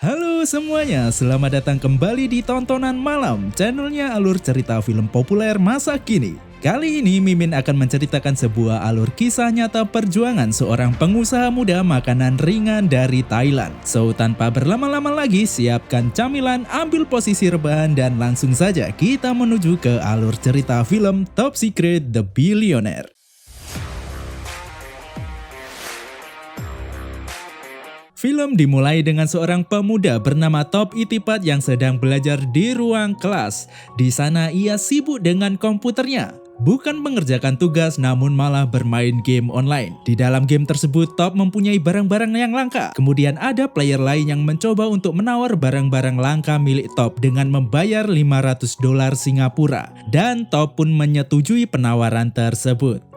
Halo semuanya, selamat datang kembali di Tontonan Malam, channelnya alur cerita film populer masa kini. Kali ini Mimin akan menceritakan sebuah alur kisah nyata perjuangan seorang pengusaha muda makanan ringan dari Thailand. So, tanpa berlama-lama lagi, siapkan camilan, ambil posisi rebahan, dan langsung saja kita menuju ke alur cerita film Top Secret The Billionaire. Film dimulai dengan seorang pemuda bernama Top Itipat yang sedang belajar di ruang kelas. Di sana ia sibuk dengan komputernya. Bukan mengerjakan tugas namun malah bermain game online. Di dalam game tersebut Top mempunyai barang-barang yang langka. Kemudian ada player lain yang mencoba untuk menawar barang-barang langka milik Top dengan membayar $500 Singapura. Dan Top pun menyetujui penawaran tersebut.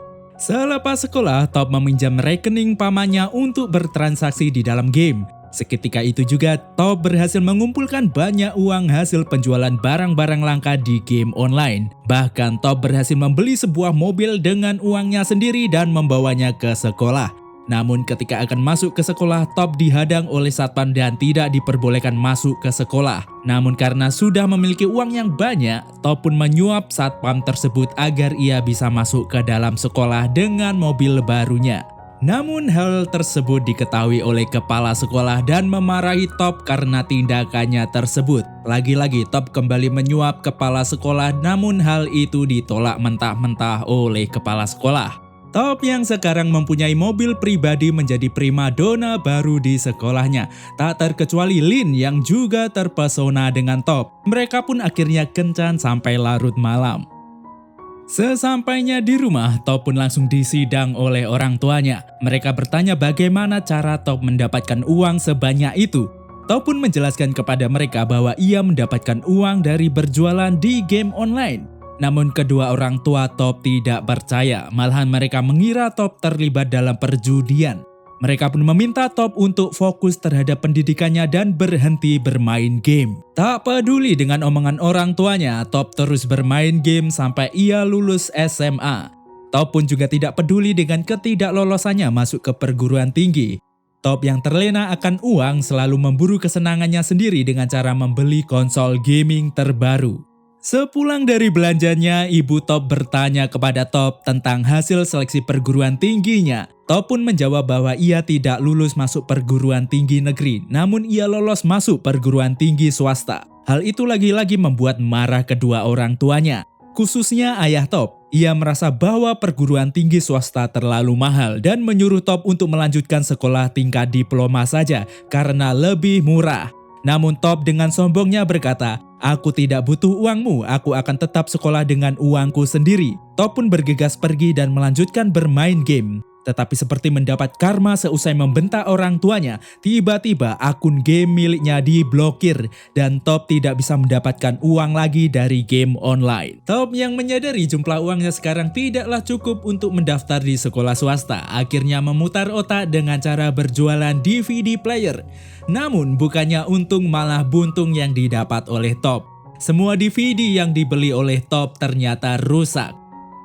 Selepas sekolah, Top meminjam rekening pamannya untuk bertransaksi di dalam game. Seketika itu juga, Top berhasil mengumpulkan banyak uang hasil penjualan barang-barang langka di game online. Bahkan Top berhasil membeli sebuah mobil dengan uangnya sendiri dan membawanya ke sekolah. Namun ketika akan masuk ke sekolah, Top dihadang oleh satpam dan tidak diperbolehkan masuk ke sekolah. Namun karena sudah memiliki uang yang banyak, Top pun menyuap satpam tersebut agar ia bisa masuk ke dalam sekolah dengan mobil barunya. Namun hal tersebut diketahui oleh kepala sekolah dan memarahi Top karena tindakannya tersebut. Lagi-lagi Top kembali menyuap kepala sekolah, namun hal itu ditolak mentah-mentah oleh kepala sekolah. Top yang sekarang mempunyai mobil pribadi menjadi primadona baru di sekolahnya. Tak terkecuali Lin yang juga terpesona dengan Top. Mereka pun akhirnya kencan sampai larut malam. Sesampainya di rumah, Top pun langsung disidang oleh orang tuanya. Mereka bertanya bagaimana cara Top mendapatkan uang sebanyak itu. Top pun menjelaskan kepada mereka bahwa ia mendapatkan uang dari berjualan di game online. Namun kedua orang tua Top tidak percaya, malahan mereka mengira Top terlibat dalam perjudian. Mereka pun meminta Top untuk fokus terhadap pendidikannya dan berhenti bermain game. Tak peduli dengan omongan orang tuanya, Top terus bermain game sampai ia lulus SMA. Top pun juga tidak peduli dengan ketidaklolosannya masuk ke perguruan tinggi. Top yang terlena akan uang selalu memburu kesenangannya sendiri dengan cara membeli konsol gaming terbaru. Sepulang dari belanjanya, ibu Top bertanya kepada Top tentang hasil seleksi perguruan tingginya. Top pun menjawab bahwa ia tidak lulus masuk perguruan tinggi negeri, namun ia lolos masuk perguruan tinggi swasta. Hal itu lagi-lagi membuat marah kedua orang tuanya, khususnya ayah Top. Ia merasa bahwa perguruan tinggi swasta terlalu mahal dan menyuruh Top untuk melanjutkan sekolah tingkat diploma saja karena lebih murah. Namun Top dengan sombongnya berkata, "Aku tidak butuh uangmu, aku akan tetap sekolah dengan uangku sendiri." Top pun bergegas pergi dan melanjutkan bermain game. Tetapi seperti mendapat karma seusai membentak orang tuanya, tiba-tiba akun game miliknya diblokir dan Top tidak bisa mendapatkan uang lagi dari game online. Top yang menyadari jumlah uangnya sekarang tidaklah cukup untuk mendaftar di sekolah swasta, akhirnya memutar otak dengan cara berjualan DVD player. Namun bukannya untung malah buntung yang didapat oleh Top. Semua DVD yang dibeli oleh Top ternyata rusak.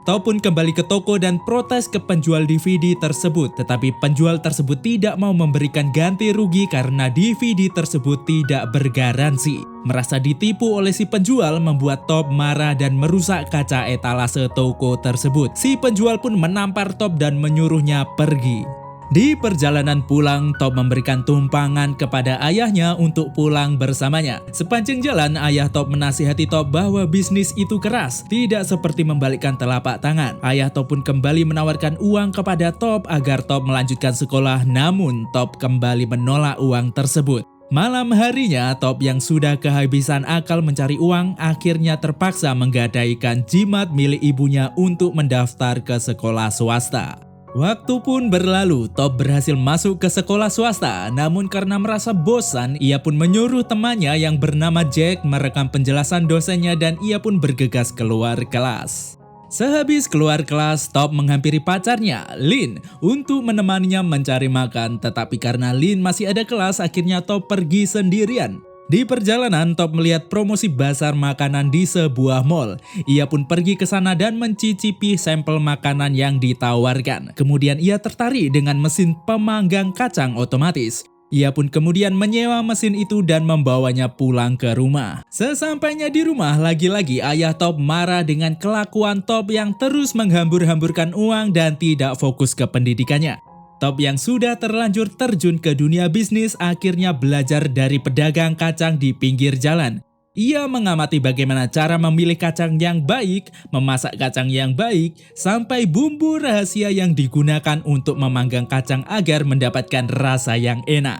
Top pun kembali ke toko dan protes ke penjual DVD tersebut, tetapi penjual tersebut tidak mau memberikan ganti rugi karena DVD tersebut tidak bergaransi. Merasa ditipu oleh si penjual membuat Top marah dan merusak kaca etalase toko tersebut. Si penjual pun menampar Top dan menyuruhnya pergi. Di perjalanan pulang, Top memberikan tumpangan kepada ayahnya untuk pulang bersamanya. Sepanjang jalan, ayah Top menasihati Top bahwa bisnis itu keras, tidak seperti membalikkan telapak tangan. Ayah Top pun kembali menawarkan uang kepada Top agar Top melanjutkan sekolah, namun Top kembali menolak uang tersebut. Malam harinya, Top yang sudah kehabisan akal mencari uang akhirnya terpaksa menggadaikan jimat milik ibunya untuk mendaftar ke sekolah swasta. Waktu pun berlalu, Top berhasil masuk ke sekolah swasta, namun karena merasa bosan, ia pun menyuruh temannya yang bernama Jack merekam penjelasan dosennya dan ia pun bergegas keluar kelas. Sehabis keluar kelas, Top menghampiri pacarnya, Lin, untuk menemaninya mencari makan, tetapi karena Lin masih ada kelas, akhirnya Top pergi sendirian. Di perjalanan, Top melihat promosi bazar makanan di sebuah mall. Ia pun pergi ke sana dan mencicipi sampel makanan yang ditawarkan. Kemudian ia tertarik dengan mesin pemanggang kacang otomatis. Ia pun kemudian menyewa mesin itu dan membawanya pulang ke rumah. Sesampainya di rumah, lagi-lagi ayah Top marah dengan kelakuan Top yang terus menghambur-hamburkan uang dan tidak fokus ke pendidikannya. Top yang sudah terlanjur terjun ke dunia bisnis akhirnya belajar dari pedagang kacang di pinggir jalan. Ia mengamati bagaimana cara memilih kacang yang baik, memasak kacang yang baik, sampai bumbu rahasia yang digunakan untuk memanggang kacang agar mendapatkan rasa yang enak.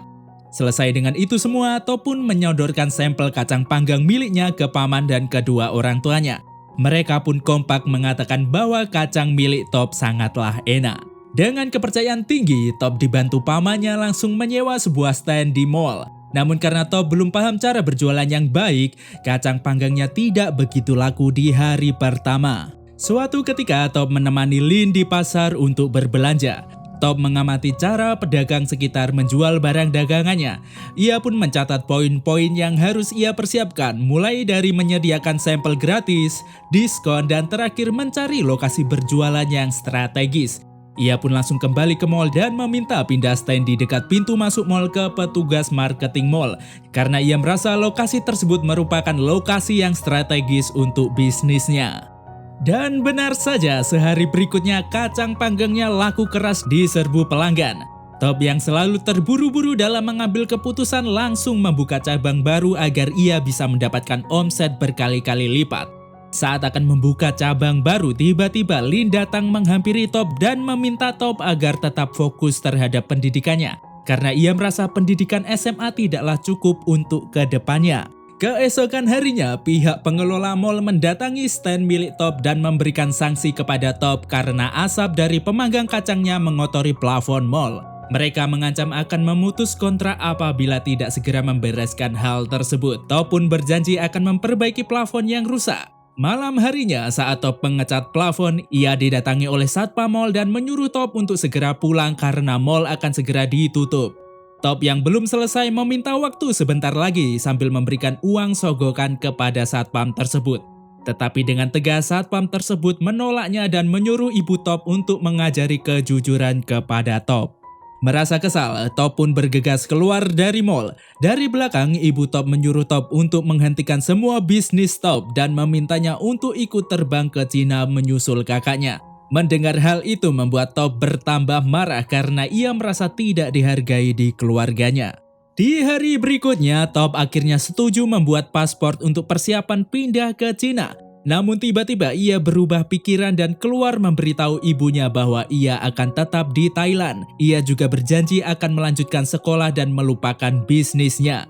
Selesai dengan itu semua, Top pun menyodorkan sampel kacang panggang miliknya ke paman dan kedua orang tuanya. Mereka pun kompak mengatakan bahwa kacang milik Top sangatlah enak. Dengan kepercayaan tinggi, Top dibantu pamannya langsung menyewa sebuah stand di mall. Namun karena Top belum paham cara berjualan yang baik, kacang panggangnya tidak begitu laku di hari pertama. Suatu ketika Top menemani Lin di pasar untuk berbelanja. Top mengamati cara pedagang sekitar menjual barang dagangannya. Ia pun mencatat poin-poin yang harus ia persiapkan, mulai dari menyediakan sampel gratis, diskon, dan terakhir mencari lokasi berjualan yang strategis. Ia pun langsung kembali ke mall dan meminta pindah stand di dekat pintu masuk mall ke petugas marketing mall karena ia merasa lokasi tersebut merupakan lokasi yang strategis untuk bisnisnya. Dan benar saja, sehari berikutnya kacang panggangnya laku keras di serbu pelanggan. Top yang selalu terburu-buru dalam mengambil keputusan langsung membuka cabang baru agar ia bisa mendapatkan omset berkali-kali lipat. Saat akan membuka cabang baru, tiba-tiba Lin datang menghampiri Top dan meminta Top agar tetap fokus terhadap pendidikannya. Karena ia merasa pendidikan SMA tidaklah cukup untuk kedepannya. Keesokan harinya, pihak pengelola mall mendatangi stand milik Top dan memberikan sanksi kepada Top karena asap dari pemanggang kacangnya mengotori plafon mall. Mereka mengancam akan memutus kontrak apabila tidak segera membereskan hal tersebut. Top pun berjanji akan memperbaiki plafon yang rusak. Malam harinya saat Top mengecat plafon, ia didatangi oleh satpam mall dan menyuruh Top untuk segera pulang karena mall akan segera ditutup. Top yang belum selesai meminta waktu sebentar lagi sambil memberikan uang sogokan kepada satpam tersebut. Tetapi dengan tegas satpam tersebut menolaknya dan menyuruh ibu Top untuk mengajari kejujuran kepada Top. Merasa kesal, Top pun bergegas keluar dari mall. Dari belakang, ibu Top menyuruh Top untuk menghentikan semua bisnis Top dan memintanya untuk ikut terbang ke Cina menyusul kakaknya. Mendengar hal itu membuat Top bertambah marah karena ia merasa tidak dihargai di keluarganya. Di hari berikutnya, Top akhirnya setuju membuat paspor untuk persiapan pindah ke Cina. Namun tiba-tiba ia berubah pikiran dan keluar memberitahu ibunya bahwa ia akan tetap di Thailand. Ia juga berjanji akan melanjutkan sekolah dan melupakan bisnisnya.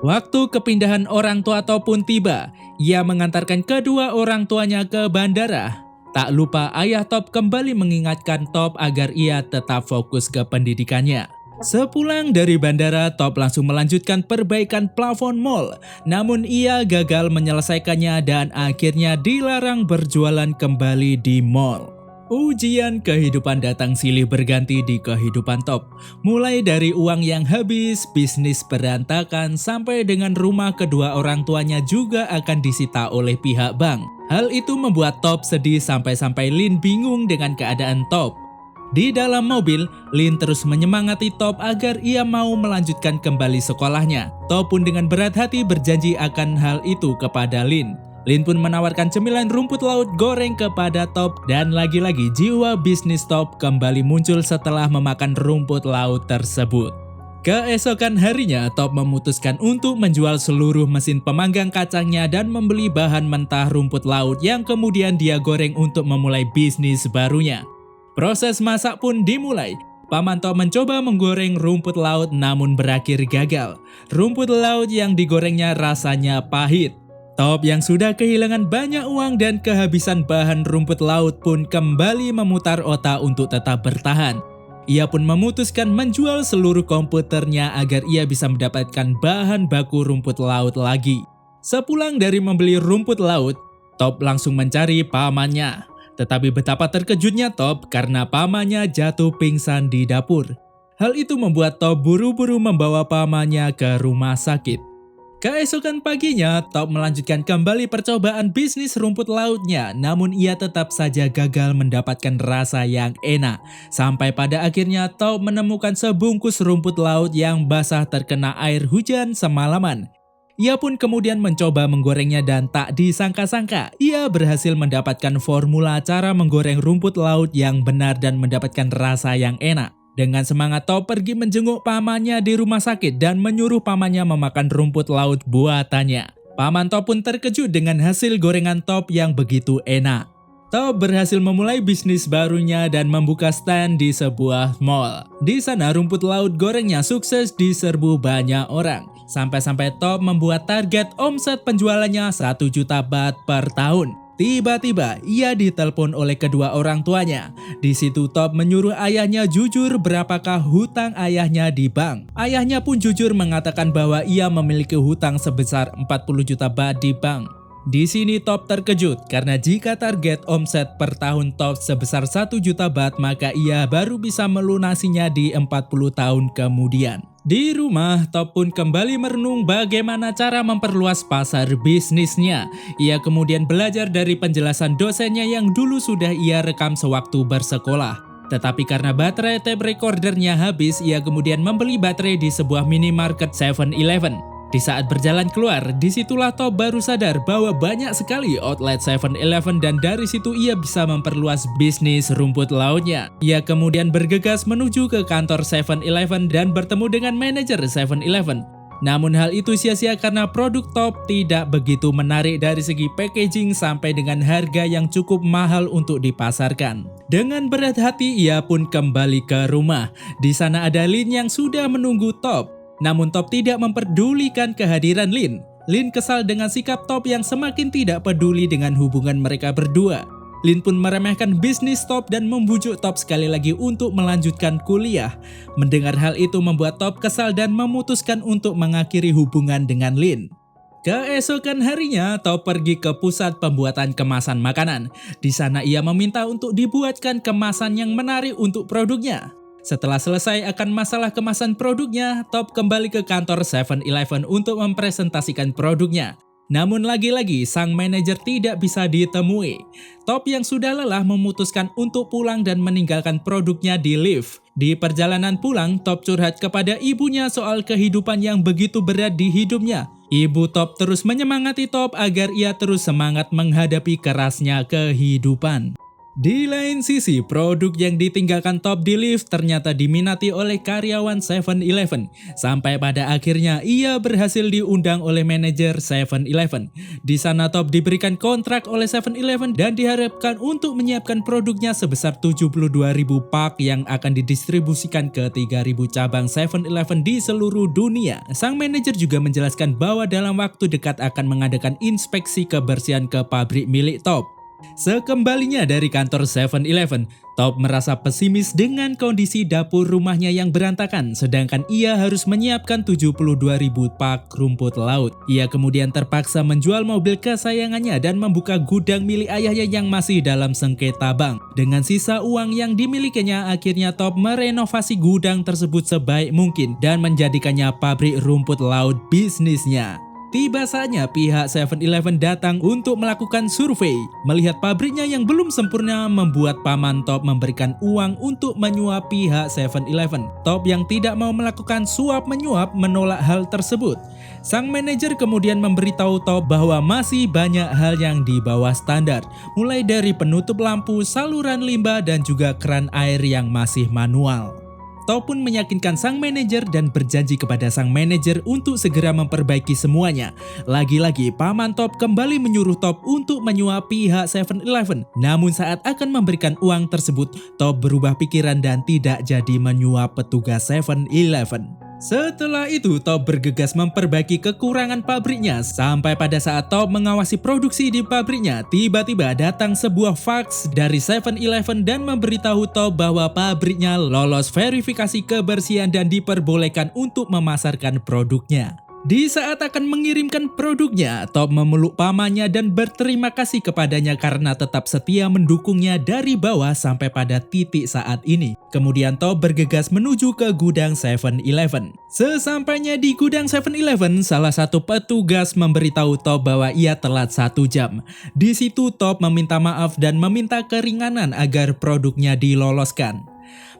Waktu kepindahan orang tua Top pun tiba. Ia mengantarkan kedua orang tuanya ke bandara. Tak lupa ayah Top kembali mengingatkan Top agar ia tetap fokus ke pendidikannya. Sepulang dari bandara, Top langsung melanjutkan perbaikan plafon mall. Namun ia gagal menyelesaikannya dan akhirnya dilarang berjualan kembali di mall. Ujian kehidupan datang silih berganti di kehidupan Top. Mulai dari uang yang habis, bisnis berantakan, sampai dengan rumah kedua orang tuanya juga akan disita oleh pihak bank. Hal itu membuat Top sedih sampai-sampai Lin bingung dengan keadaan Top. Di dalam mobil, Lin terus menyemangati Top agar ia mau melanjutkan kembali sekolahnya. Top pun dengan berat hati berjanji akan hal itu kepada Lin. Lin pun menawarkan cemilan rumput laut goreng kepada Top dan lagi-lagi jiwa bisnis Top kembali muncul setelah memakan rumput laut tersebut. Keesokan harinya, Top memutuskan untuk menjual seluruh mesin pemanggang kacangnya dan membeli bahan mentah rumput laut yang kemudian dia goreng untuk memulai bisnis barunya. Proses masak pun dimulai. Paman Top mencoba menggoreng rumput laut namun berakhir gagal. Rumput laut yang digorengnya rasanya pahit. Top yang sudah kehilangan banyak uang dan kehabisan bahan rumput laut pun kembali memutar otak untuk tetap bertahan. Ia pun memutuskan menjual seluruh komputernya agar ia bisa mendapatkan bahan baku rumput laut lagi. Sepulang dari membeli rumput laut, Top langsung mencari pamannya. Tetapi betapa terkejutnya Top karena pamannya jatuh pingsan di dapur. Hal itu membuat Top buru-buru membawa pamannya ke rumah sakit. Keesokan paginya, Top melanjutkan kembali percobaan bisnis rumput lautnya, namun ia tetap saja gagal mendapatkan rasa yang enak. Sampai pada akhirnya Top menemukan sebungkus rumput laut yang basah terkena air hujan semalaman. Ia pun kemudian mencoba menggorengnya dan tak disangka-sangka, ia berhasil mendapatkan formula cara menggoreng rumput laut yang benar dan mendapatkan rasa yang enak. Dengan semangat Top pergi menjenguk pamannya di rumah sakit dan menyuruh pamannya memakan rumput laut buatannya. Paman Top pun terkejut dengan hasil gorengan Top yang begitu enak. Top berhasil memulai bisnis barunya dan membuka stand di sebuah mall. Di sana rumput laut gorengnya sukses diserbu banyak orang. Sampai-sampai Top membuat target omset penjualannya 1 juta baht per tahun. Tiba-tiba ia ditelepon oleh kedua orang tuanya. Di situ Top menyuruh ayahnya jujur berapakah hutang ayahnya di bank. Ayahnya pun jujur mengatakan bahwa ia memiliki hutang sebesar 40 juta baht di bank. Di sini Top terkejut karena jika target omset per tahun Top sebesar 1 juta baht maka ia baru bisa melunasinya di 40 tahun kemudian. Di rumah, Top pun kembali merenung bagaimana cara memperluas pasar bisnisnya. Ia kemudian belajar dari penjelasan dosennya yang dulu sudah ia rekam sewaktu bersekolah. Tetapi karena baterai tape recordernya habis, ia kemudian membeli baterai di sebuah minimarket 7-Eleven. Di saat berjalan keluar, disitulah Top baru sadar bahwa banyak sekali outlet 7-Eleven dan dari situ ia bisa memperluas bisnis rumput lautnya. Ia kemudian bergegas menuju ke kantor 7-Eleven dan bertemu dengan manajer 7-Eleven. Namun hal itu sia-sia karena produk Top tidak begitu menarik dari segi packaging sampai dengan harga yang cukup mahal untuk dipasarkan. Dengan berat hati ia pun kembali ke rumah. Di sana ada Lin yang sudah menunggu Top. Namun Top tidak memperdulikan kehadiran Lin. Lin kesal dengan sikap Top yang semakin tidak peduli dengan hubungan mereka berdua. Lin pun meremehkan bisnis Top dan membujuk Top sekali lagi untuk melanjutkan kuliah. Mendengar hal itu membuat Top kesal dan memutuskan untuk mengakhiri hubungan dengan Lin. Keesokan harinya, Top pergi ke pusat pembuatan kemasan makanan. Di sana ia meminta untuk dibuatkan kemasan yang menarik untuk produknya. Setelah selesai akan masalah kemasan produknya, Top kembali ke kantor 7-Eleven untuk mempresentasikan produknya. Namun lagi-lagi sang manajer tidak bisa ditemui. Top yang sudah lelah memutuskan untuk pulang dan meninggalkan produknya di lift. Di perjalanan pulang, Top curhat kepada ibunya soal kehidupan yang begitu berat di hidupnya. Ibu Top terus menyemangati Top agar ia terus semangat menghadapi kerasnya kehidupan. Di lain sisi, produk yang ditinggalkan Top di lift ternyata diminati oleh karyawan 7-Eleven. Sampai pada akhirnya ia berhasil diundang oleh manajer 7-Eleven. Di sana Top diberikan kontrak oleh 7-Eleven dan diharapkan untuk menyiapkan produknya sebesar 72.000 pak yang akan didistribusikan ke 3.000 cabang 7-Eleven di seluruh dunia. Sang manajer juga menjelaskan bahwa dalam waktu dekat akan mengadakan inspeksi kebersihan ke pabrik milik Top. Sekembalinya dari kantor 7-Eleven, Top merasa pesimis dengan kondisi dapur rumahnya yang berantakan, sedangkan ia harus menyiapkan 72.000 pak rumput laut. Ia kemudian terpaksa menjual mobil kesayangannya dan membuka gudang milik ayahnya yang masih dalam sengketa bank. Dengan sisa uang yang dimilikinya, akhirnya Top merenovasi gudang tersebut sebaik mungkin dan menjadikannya pabrik rumput laut bisnisnya. Tiba saatnya pihak 7-Eleven datang untuk melakukan survei. Melihat pabriknya yang belum sempurna membuat paman Top memberikan uang untuk menyuap pihak 7-Eleven. Top yang tidak mau melakukan suap menyuap menolak hal tersebut. Sang manajer kemudian memberitahu Top bahwa masih banyak hal yang di bawah standar. Mulai dari penutup lampu, saluran limbah dan juga keran air yang masih manual. Top pun meyakinkan sang manajer dan berjanji kepada sang manajer untuk segera memperbaiki semuanya. Lagi-lagi paman Top kembali menyuruh Top untuk menyuap pihak 7-Eleven. Namun saat akan memberikan uang tersebut, Top berubah pikiran dan tidak jadi menyuap petugas 7-Eleven. Setelah itu, Top bergegas memperbaiki kekurangan pabriknya. Sampai pada saat Top mengawasi produksi di pabriknya, tiba-tiba datang sebuah fax dari 7-Eleven dan memberitahu Top bahwa pabriknya lolos verifikasi kebersihan dan diperbolehkan untuk memasarkan produknya. Di saat akan mengirimkan produknya, Top memeluk pamannya dan berterima kasih kepadanya karena tetap setia mendukungnya dari bawah sampai pada titik saat ini. Kemudian Top bergegas menuju ke gudang 7-Eleven. Sesampainya di gudang 7-Eleven, salah satu petugas memberitahu Top bahwa ia telat 1 jam. Di situ Top meminta maaf dan meminta keringanan agar produknya diloloskan.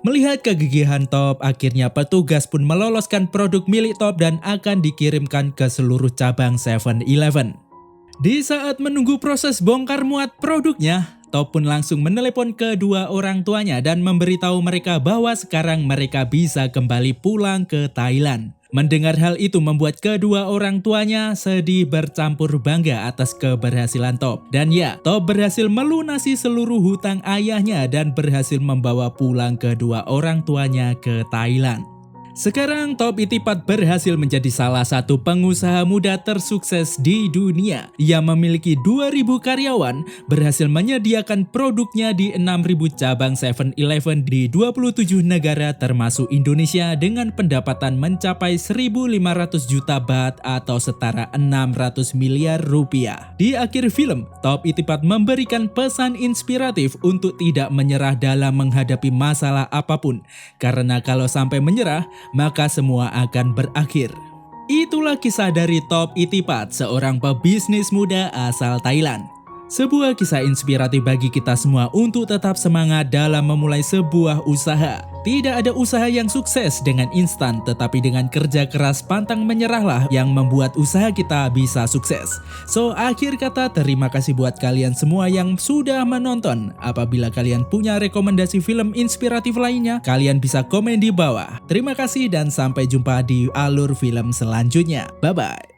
Melihat kegigihan Top, akhirnya petugas pun meloloskan produk milik Top dan akan dikirimkan ke seluruh cabang 7-Eleven. Di saat menunggu proses bongkar muat produknya, Top pun langsung menelepon kedua orang tuanya dan memberitahu mereka bahwa sekarang mereka bisa kembali pulang ke Thailand. Mendengar hal itu membuat kedua orang tuanya sedih bercampur bangga atas keberhasilan Top. Dan ya, Top berhasil melunasi seluruh hutang ayahnya dan berhasil membawa pulang kedua orang tuanya ke Thailand. Sekarang Top Itipat berhasil menjadi salah satu pengusaha muda tersukses di dunia. Ia memiliki 2.000 karyawan, berhasil menyediakan produknya di 6.000 cabang 7-Eleven di 27 negara termasuk Indonesia dengan pendapatan mencapai 1.500 juta baht atau setara 600 miliar rupiah. Di akhir film, Top Itipat memberikan pesan inspiratif untuk tidak menyerah dalam menghadapi masalah apapun. Karena kalau sampai menyerah, maka semua akan berakhir. Itulah kisah dari Top Itipat, seorang pebisnis muda asal Thailand. Sebuah kisah inspiratif bagi kita semua untuk tetap semangat dalam memulai sebuah usaha. Tidak ada usaha yang sukses dengan instan, tetapi dengan kerja keras pantang menyerahlah yang membuat usaha kita bisa sukses. So, akhir kata terima kasih buat kalian semua yang sudah menonton. Apabila kalian punya rekomendasi film inspiratif lainnya, kalian bisa komen di bawah. Terima kasih dan sampai jumpa di alur film selanjutnya. Bye-bye.